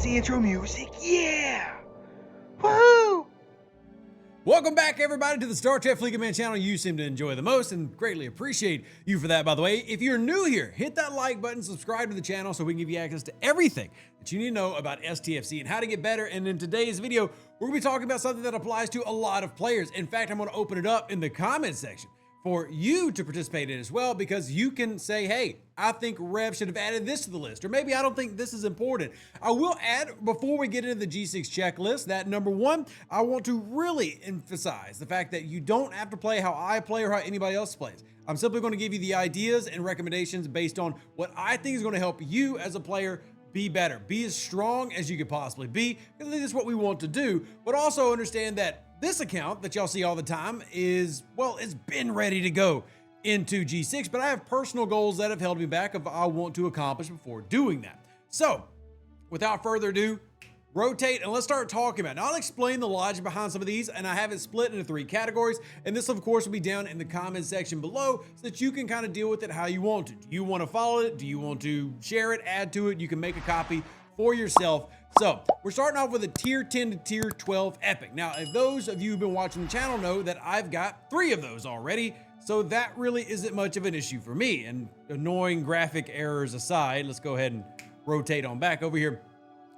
the intro music. Yeah! Woohoo! Welcome back, everybody, to the Star Trek Fleet Command channel you seem to enjoy the most, and greatly appreciate you for that, by the way. If you're new here, hit that like button, subscribe to the channel so we can give you access to everything that you need to know about STFC and how to get better. And in today's video, we're going to be talking about something that applies to a lot of players. In fact, I'm going to open it up in the comment section for you to participate in as well, because you can say, hey, I think Rev should have added this to the list, or maybe I don't think this is important. I will add, before we get into the G6 checklist, that number one, I want to really emphasize the fact that you don't have to play how I play or how anybody else plays. I'm simply going to give you the ideas and recommendations based on what I think is going to help you as a player be better, be as strong as you could possibly be, because I think that's what we want to do, but also understand that this account that y'all see all the time is, well, it's been ready to go into G6, but I have personal goals that have held me back of I want to accomplish before doing that. So without further ado, rotate and let's start talking about it. Now, I'll explain the logic behind some of these, and I have it split into 3 categories, and this of course will be down in the comment section below so that you can kind of deal with it how you want to. Do you want to follow it? Do you want to share it, add to it? You can make a copy for yourself. So we're starting off with a tier 10 to tier 12 epic. Now, if those of you who've been watching the channel know that I've got 3 of those already, so that really isn't much of an issue for me. And annoying graphic errors aside, let's go ahead and rotate on back over here.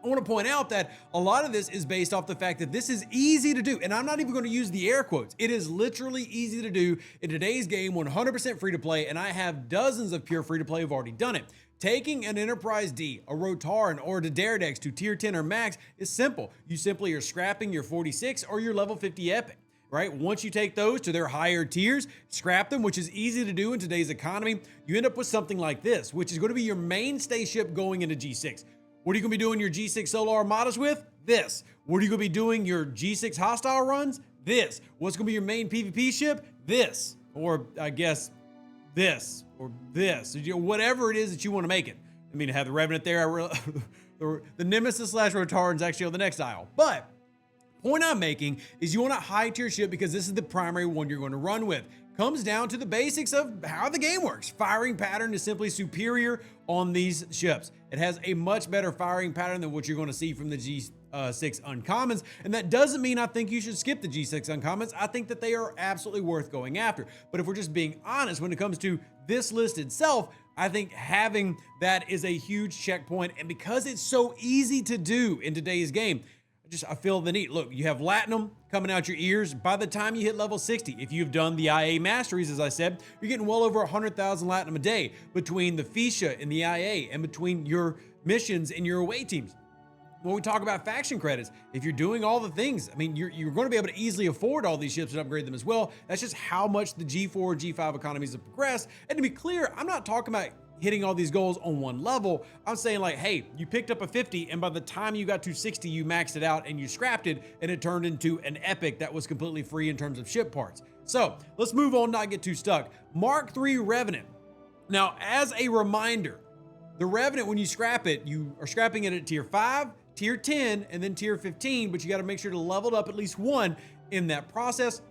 I want to point out that a lot of this is based off the fact that this is easy to do. And I'm not even going to use the air quotes. It is literally easy to do in today's game, 100% free to play. And I have dozens of pure free to play who've already done it. Taking an Enterprise D, a Rotaran, or a Daredex to tier 10 or max is simple. You simply are scrapping your 46 or your level 50 epic, right? Once you take those to their higher tiers, scrap them, which is easy to do in today's economy, you end up with something like this, which is going to be your mainstay ship going into G6. What are you going to be doing your G6 solo armadas with? This. What are you going to be doing your G6 hostile runs? This. What's going to be your main PvP ship? This. Or I guess this. Or this. Whatever it is that you want to make it. I mean, to have the Revenant there, the Nemesis / Rotaran is actually on the next aisle. But point I'm making is you want a high tier ship because this is the primary one you're going to run with. Comes down to the basics of how the game works. Firing pattern is simply superior on these ships. It has a much better firing pattern than what you're going to see from the G6 uncommons, and that doesn't mean I think you should skip the G6 uncommons. I think that they are absolutely worth going after. But if we're just being honest, when it comes to this list itself, I think having that is a huge checkpoint, and because it's so easy to do in today's game, I feel the need. Look, you have Latinum coming out your ears. By the time you hit level 60, if you've done the IA Masteries, as I said, you're getting well over 100,000 Latinum a day between the Fisha and the IA and between your missions and your away teams. When we talk about faction credits, if you're doing all the things, I mean, you're going to be able to easily afford all these ships and upgrade them as well. That's just how much the G4, G5 economies have progressed. And to be clear, I'm not talking about hitting all these goals on one level. I'm saying like, hey, you picked up a 50 and by the time you got to 60, you maxed it out and you scrapped it and it turned into an epic that was completely free in terms of ship parts. So let's move on, not get too stuck. Mark III Revenant. Now, as a reminder, the Revenant, when you scrap it, you are scrapping it at tier 5, tier 10, and then tier 15, but you got to make sure to level it up at least 1 in that process.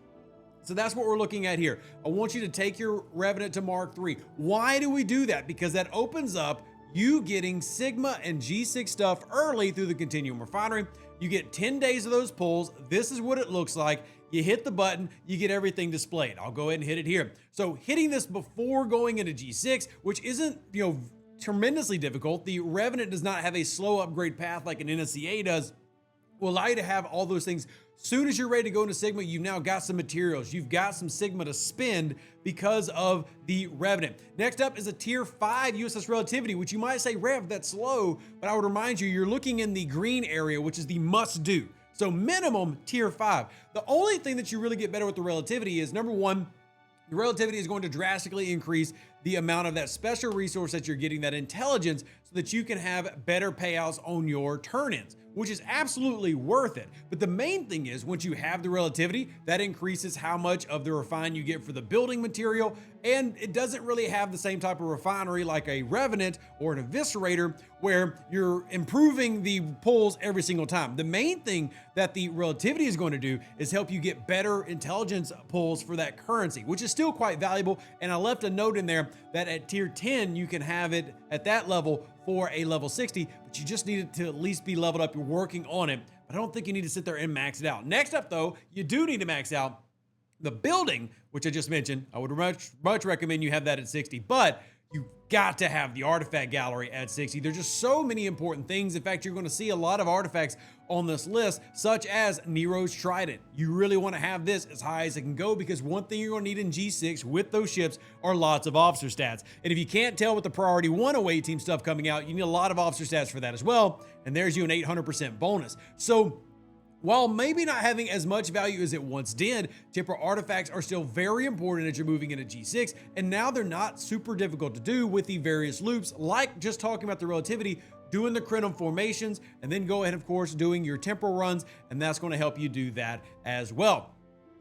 So that's what we're looking at here. I want you to take your Revenant to Mark III. Why do we do that? Because that opens up you getting Sigma and G6 stuff early through the Continuum Refinery. You get 10 days of those pulls. This is what it looks like. You hit the button, you get everything displayed. I'll go ahead and hit it here. So hitting this before going into G6, which isn't, tremendously difficult. The Revenant does not have a slow upgrade path like an NSCA does. Will allow you to have all those things. Soon as you're ready to go into Sigma, you've now got some materials. You've got some Sigma to spend because of the Revenant. Next up is a tier 5 USS Relativity, which you might say, Rev, that's slow, but I would remind you, you're looking in the green area, which is the must do. So minimum tier 5. The only thing that you really get better with the Relativity is, number one, the Relativity is going to drastically increase the amount of that special resource that you're getting, that intelligence, so that you can have better payouts on your turn-ins, which is absolutely worth it. But the main thing is, once you have the Relativity, that increases how much of the refine you get for the building material, and it doesn't really have the same type of refinery like a Revenant or an Eviscerator, where you're improving the pulls every single time. The main thing that the Relativity is going to do is help you get better intelligence pulls for that currency, which is still quite valuable. And I left a note in there that at tier 10, you can have it at that level for a level 60, but you just need it to at least be leveled up. You're working on it, but I don't think you need to sit there and max it out. Next up though, you do need to max out the building, which I just mentioned. I would much recommend you have that at 60, but you got to have the artifact gallery at 60. There's just so many important things. In fact, you're going to see a lot of artifacts on this list, such as Nero's Trident. You really want to have this as high as it can go, because one thing you're going to need in G6 with those ships are lots of officer stats. And if you can't tell with the priority 1 away team stuff coming out, you need a lot of officer stats for that as well. And there's you an 800% bonus. So while maybe not having as much value as it once did, temporal artifacts are still very important as you're moving into G6, and now they're not super difficult to do with the various loops, like just talking about the relativity, doing the Crenum formations, and then go ahead, of course, doing your temporal runs, and that's going to help you do that as well.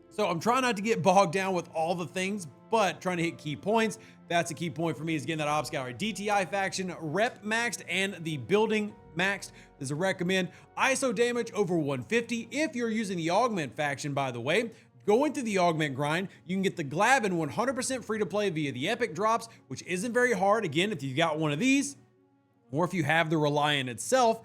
So I'm trying not to get bogged down with all the things, but trying to hit key points. That's a key point for me, is getting that Ops Gallery DTI faction rep maxed and the building maxed. This is a recommend. ISO damage over 150. If you're using the augment faction, by the way, go into the augment grind. You can get the Glavin 100% free to play via the epic drops, which isn't very hard. Again, if you've got one of these, or if you have the Reliant itself,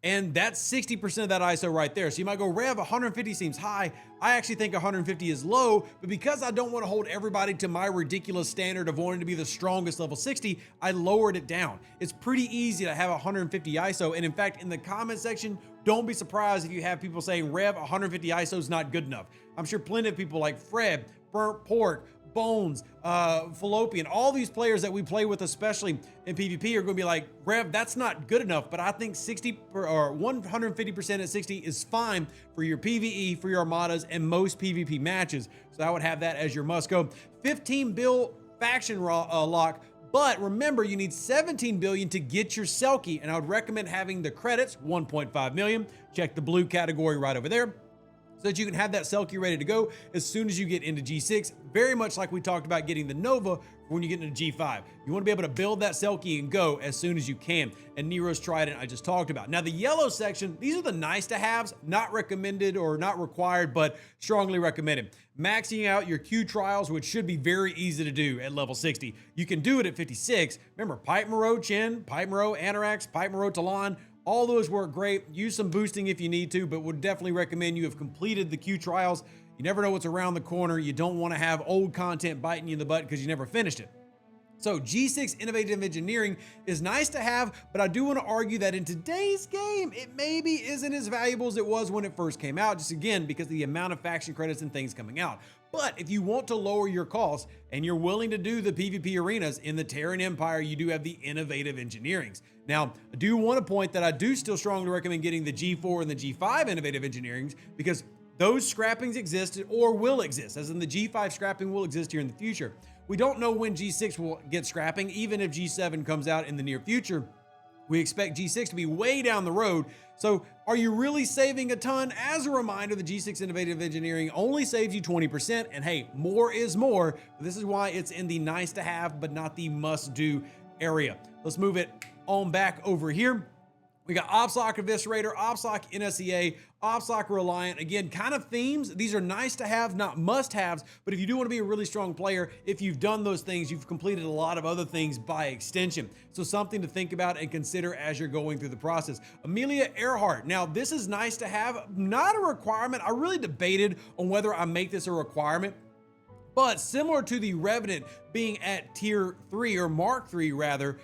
and that's 60% of that ISO right there. So you might go, Rev, 150 seems high. I actually think 150 is low, but because I don't want to hold everybody to my ridiculous standard of wanting to be the strongest level 60, I lowered it down. It's pretty easy to have 150 ISO. And in fact, in the comment section, don't be surprised if you have people saying, Rev, 150 ISO is not good enough. I'm sure plenty of people like Fred, Burnt Pork, Bones, Fallopian, all these players that we play with, especially in PvP, are going to be like, Rev, that's not good enough, but I think 60 or 150% at 60 is fine for your PvE, for your armadas, and most PvP matches. So I would have that as your must go. 15 bill faction lock, but remember, you need 17 billion to get your Selkie, and I would recommend having the credits, 1.5 million. Check the blue category right over there, so that you can have that Selkie ready to go as soon as you get into G6, very much like we talked about getting the Nova when you get into G5. You want to be able to build that Selkie and go as soon as you can. And Nero's Trident I just talked about. Now the yellow section, these are the nice to haves, not recommended or not required, but strongly recommended. Maxing out your Q trials, which should be very easy to do at level 60. You can do it at 56. Remember, Pipe Moreau Chin, Pipe Moreau Anorax, Pipe Moreau Talon, all those work great. Use some boosting if you need to, but would definitely recommend you have completed the Q trials. You never know what's around the corner. You don't want to have old content biting you in the butt because you never finished it. So G6 Innovative Engineering is nice to have, but I do want to argue that in today's game, it maybe isn't as valuable as it was when it first came out, just again, because of the amount of faction credits and things coming out. But if you want to lower your costs and you're willing to do the PvP arenas in the Terran Empire, you do have the Innovative Engineerings. Now, I do want to point that I do still strongly recommend getting the G4 and the G5 Innovative Engineerings, because those scrappings exist or will exist, as in the G5 scrapping will exist here in the future. We don't know when G6 will get scrapping, even if G7 comes out in the near future. We expect G6 to be way down the road. So are you really saving a ton? As a reminder, the G6 Innovative Engineering only saves you 20%. And hey, more is more. This is why it's in the nice to have, but not the must do area. Let's move it on back over here. We got OPSOC Eviscerator, OPSOC NSEA, OPSOC Reliant. Again, kind of themes. These are nice to have, not must haves, but if you do want to be a really strong player, if you've done those things, you've completed a lot of other things by extension. So something to think about and consider as you're going through the process. Amelia Earhart. Now, this is nice to have, not a requirement. I really debated on whether I make this a requirement, but similar to the Revenant being at tier 3 or Mark 3 rather,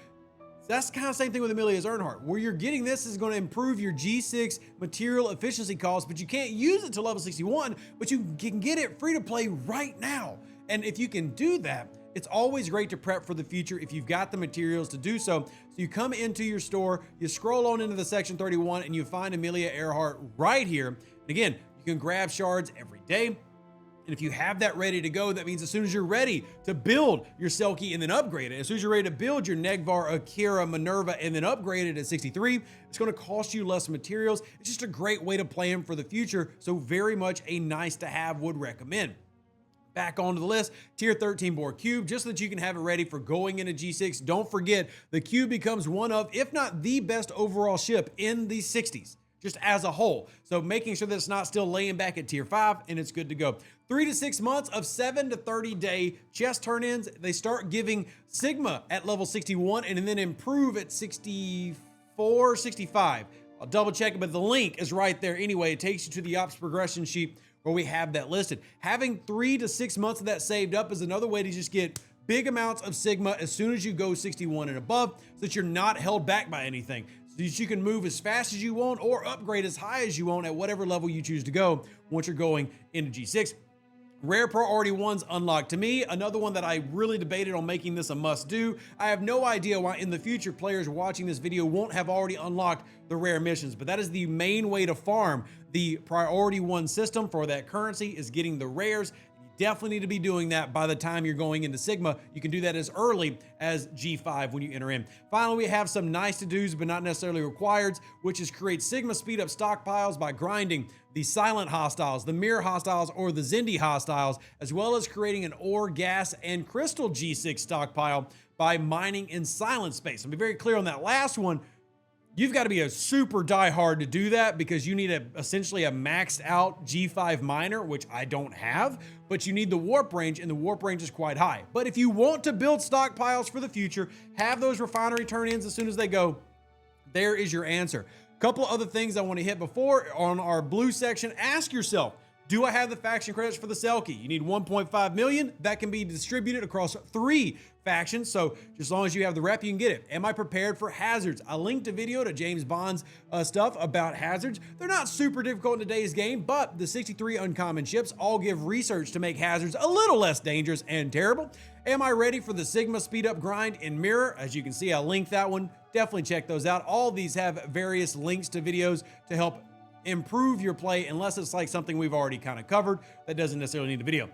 that's kind of the same thing with Amelia's Earnhardt. Where you're getting this is going to improve your G6 material efficiency costs, but you can't use it till level 61, but you can get it free to play right now. And if you can do that, it's always great to prep for the future if you've got the materials to do so. So you come into your store, you scroll on into the section 31, and you find Amelia Earhart right here. And again, you can grab shards every day. And if you have that ready to go, that means as soon as you're ready to build your Selkie and then upgrade it, as soon as you're ready to build your Negvar, Akira, Minerva, and then upgrade it at 63, it's going to cost you less materials. It's just a great way to plan for the future. So very much a nice to have, would recommend. Back onto the list, tier 13 Boar Cube, just so that you can have it ready for going into G6. Don't forget, the Cube becomes one of, if not the best overall ship in the 60s. just as a whole. So making sure that it's not still laying back at tier 5 and it's good to go. 3 to 6 months of 7 to 30 day chest turn-ins. They start giving Sigma at level 61 and then improve at 64, 65. I'll double check it, but the link is right there anyway. It takes you to the ops progression sheet where we have that listed. Having 3 to 6 months of that saved up is another way to just get big amounts of Sigma as soon as you go 61 and above, so that you're not held back by anything. So that you can move as fast as you want or upgrade as high as you want at whatever level you choose to go once you're going into G6. Rare priority ones unlocked to me. Another one that I really debated on making this a must do. I have no idea why in the future players watching this video won't have already unlocked the rare missions, but that is the main way to farm the priority one system for that currency, is getting the rares. Definitely need to be doing that by the time you're going into Sigma. You can do that as early as G5 when you enter in. Finally, we have some nice to-dos, but not necessarily required, which is create Sigma speed up stockpiles by grinding the silent hostiles, the mirror hostiles, or the Zindi hostiles, as well as creating an ore, gas, and crystal G6 stockpile by mining in silent space. I'll be very clear on that last one. You've got to be a super diehard to do that because you need essentially a maxed out G5 miner, which I don't have, but you need the warp range, and the warp range is quite high. But if you want to build stockpiles for the future, have those refinery turn-ins as soon as they go, there is your answer. Couple other things I want to hit before on our blue section. Ask yourself, do I have the faction credits for the Selkie? You need 1.5 million. That can be distributed across 3 factions. So just as long as you have the rep, you can get it. Am I prepared for hazards? I linked a video to JamesBondd's stuff about hazards. They're not super difficult in today's game, but the 63 uncommon ships all give research to make hazards a little less dangerous and terrible. Am I ready for the Sigma speed up grind in Mirror? As you can see, I linked that one. Definitely check those out. All these have various links to videos to help improve your play, unless it's like something we've already kind of covered that doesn't necessarily need a video.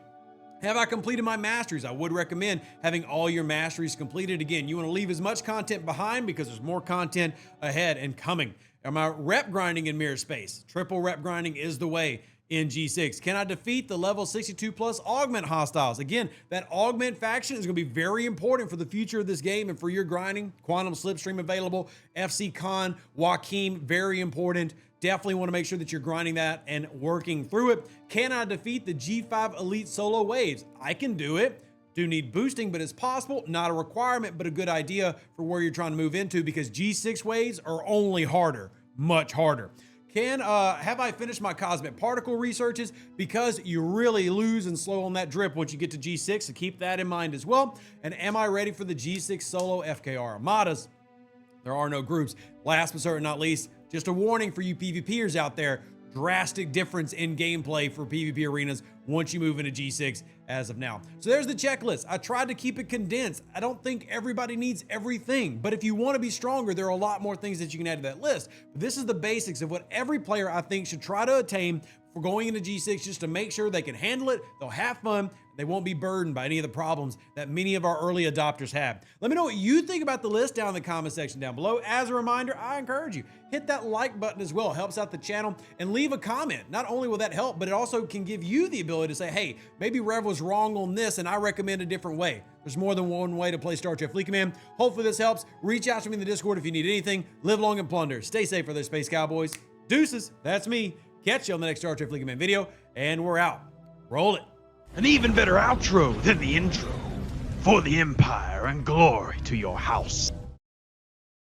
Have I completed my masteries? I would recommend having all your masteries completed. Again, you want to leave as much content behind because there's more content ahead and coming. Am I rep grinding in mirror space? Triple rep grinding is the way in G6. Can I defeat the level 62 plus augment hostiles? Again, that augment faction is going to be very important for the future of this game and for your grinding. Quantum Slipstream available, FC Khan, Joachim, very important. Definitely want to make sure that you're grinding that and working through it. Can I defeat the G5 Elite Solo Waves? I can do it. Do need boosting, but it's possible. Not a requirement, but a good idea for where you're trying to move into, because G6 waves are only harder, much harder. Have I finished my cosmic particle researches? Because you really lose and slow on that drip once you get to G6, so keep that in mind as well. And am I ready for the G6 solo FKR Armadas? There are no groups. Last but certainly not least, just a warning for you PvPers out there, drastic difference in gameplay for PvP arenas once you move into G6 as of now. So there's the checklist. I tried to keep it condensed. I don't think everybody needs everything, but if you want to be stronger, there are a lot more things that you can add to that list. But this is the basics of what every player I think should try to attain for going into G6, just to make sure they can handle it, they'll have fun, they won't be burdened by any of the problems that many of our early adopters have. Let me know what you think about the list down in the comment section down below. As a reminder, I encourage you, hit that like button as well. It helps out the channel, and leave a comment. Not only will that help, but it also can give you the ability to say, hey, maybe Rev was wrong on this and I recommend a different way. There's more than one way to play Star Trek Fleet Command. Hopefully this helps. Reach out to me in the Discord if you need anything. Live long and plunder. Stay safe for those Space Cowboys. Deuces, that's me. Catch you on the next Star Trek Fleet Command video, and we're out. Roll it. An even better outro than the intro. For the Empire and glory to your house.